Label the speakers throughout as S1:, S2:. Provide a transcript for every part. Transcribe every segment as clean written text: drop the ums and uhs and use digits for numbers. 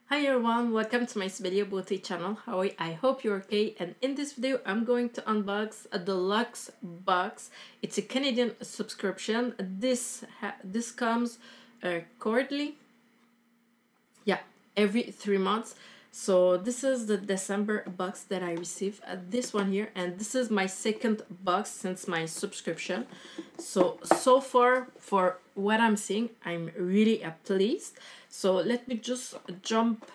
S1: Hi everyone, welcome to my video beauty channel. How are you? I hope you're okay, and in this video I'm going to unbox the Luxe Box. It's a Canadian subscription. This comes quarterly, yeah, every 3 months. So this is the December box that I received, this one here, and this is my second box since my subscription. So far, for what I'm seeing, I'm really pleased. So let me just jump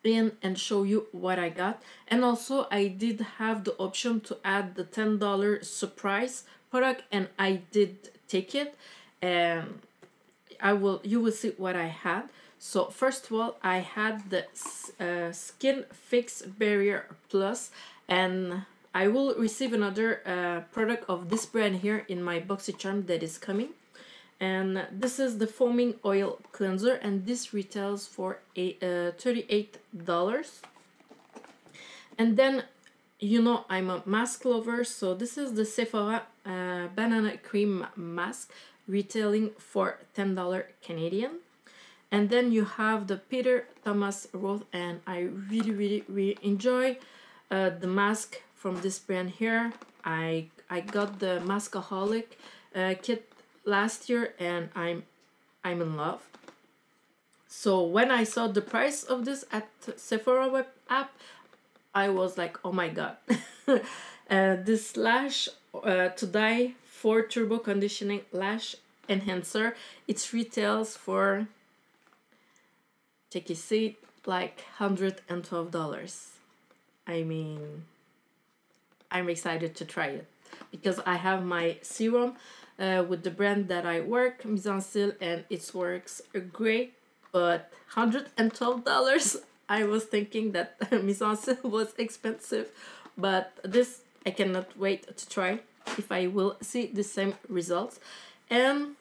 S1: in and show you what I got. And also I did have the option to add the $10 surprise product, and I did take it, and you will see what I had. So first of all, I had the Skin Fix Barrier Plus, and I will receive another product of this brand here in my BoxyCharm that is coming. And this is the foaming oil cleanser, and this retails for $38. And then, you know, I'm a mask lover, so this is the Sephora banana cream mask, retailing for $10 Canadian. And then you have the Peter Thomas Roth, and I really enjoy the mask from this brand here. I got the Maskaholic kit last year, and I'm in love. So when I saw the price of this at Sephora web app, I was like, oh my god. This lash to die for turbo conditioning lash enhancer, it retails for, take a seat, like $112. I mean, I'm excited to try it because I have my serum with the brand that I work, Mise en Style, and it works great. But $112, I was thinking that Mise en Style was expensive, but this I cannot wait to try if I will see the same results. And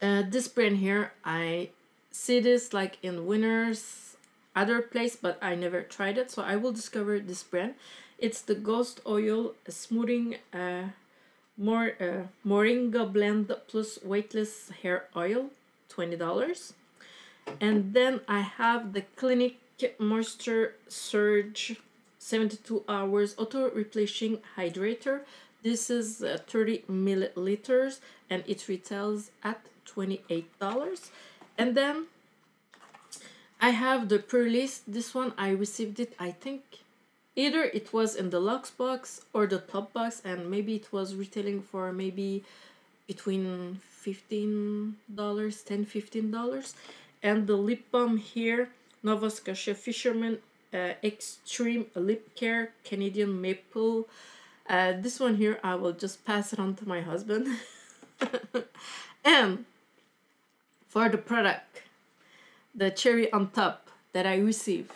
S1: this brand here, I see this like in Winners other place, but I never tried it, so I will discover this brand. It's the Ghost Oil Smoothing Moringa Blend plus Weightless Hair Oil, $20. And then I have the Clinique Moisture Surge 72 Hours Auto Replenishing Hydrator. This is 30 milliliters, and it retails at $28. And then I have the Pearlist. This one I received it, I think either it was in the Luxe Box or the Topbox, and maybe it was retailing for maybe between $15. And the lip balm here, Nova Scotia Fisherman Extreme Lip Care Canadian Maple. This one here, I will just pass it on to my husband. And for the product, the cherry on top that I received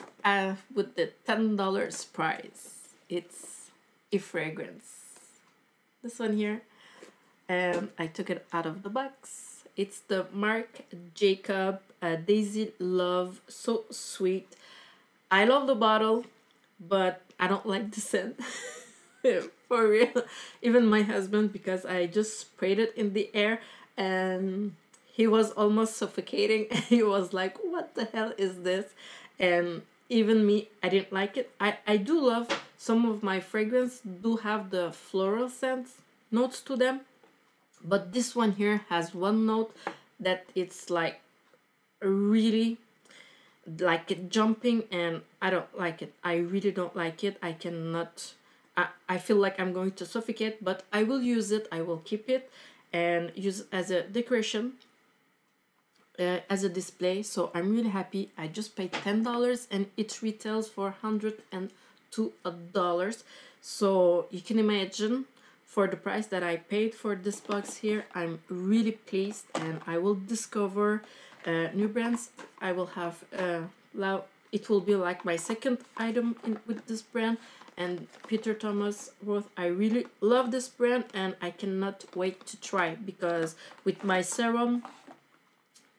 S1: with the $10 price, it's a fragrance. This one here, and I took it out of the box. It's the Marc Jacob Daisy Love, so sweet. I love the bottle, but I don't like the scent. For real. Even my husband, because I just sprayed it in the air and he was almost suffocating. He was like, what the hell is this? And even me, I didn't like it. I do love some of my fragrance do have the floral scents notes to them, but this one here has one note that it's like really like jumping, and I don't like it. I really don't like it. I cannot, I feel like I'm going to suffocate, but I will use it. I will keep it and use it as a decoration, as a display. So I'm really happy. I just paid $10 and it retails for $102. So you can imagine, for the price that I paid for this box here, I'm really pleased, and I will discover new brands. I will have it will be like my second item with this brand. And Peter Thomas Roth, I really love this brand, and I cannot wait to try, because with my serum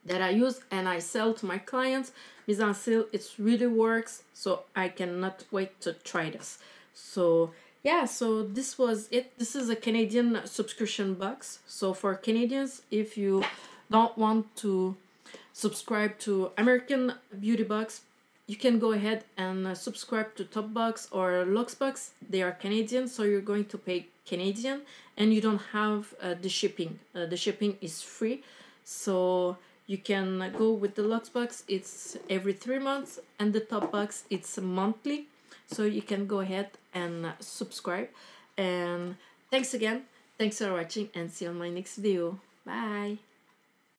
S1: that I use and I sell to my clients, Mise en Style, it really works, so I cannot wait to try this. So yeah, so this was it. This is a Canadian subscription box. So for Canadians, if you don't want to subscribe to American Beauty Box, you can go ahead and subscribe to Topbox or Luxe Box. They are Canadian, so you're going to pay Canadian, and you don't have the shipping. The shipping is free, so you can go with the Luxe Box. It's every 3 months, and the Topbox it's monthly. So you can go ahead and subscribe. And thanks again. Thanks for watching, and see you on my next video. Bye.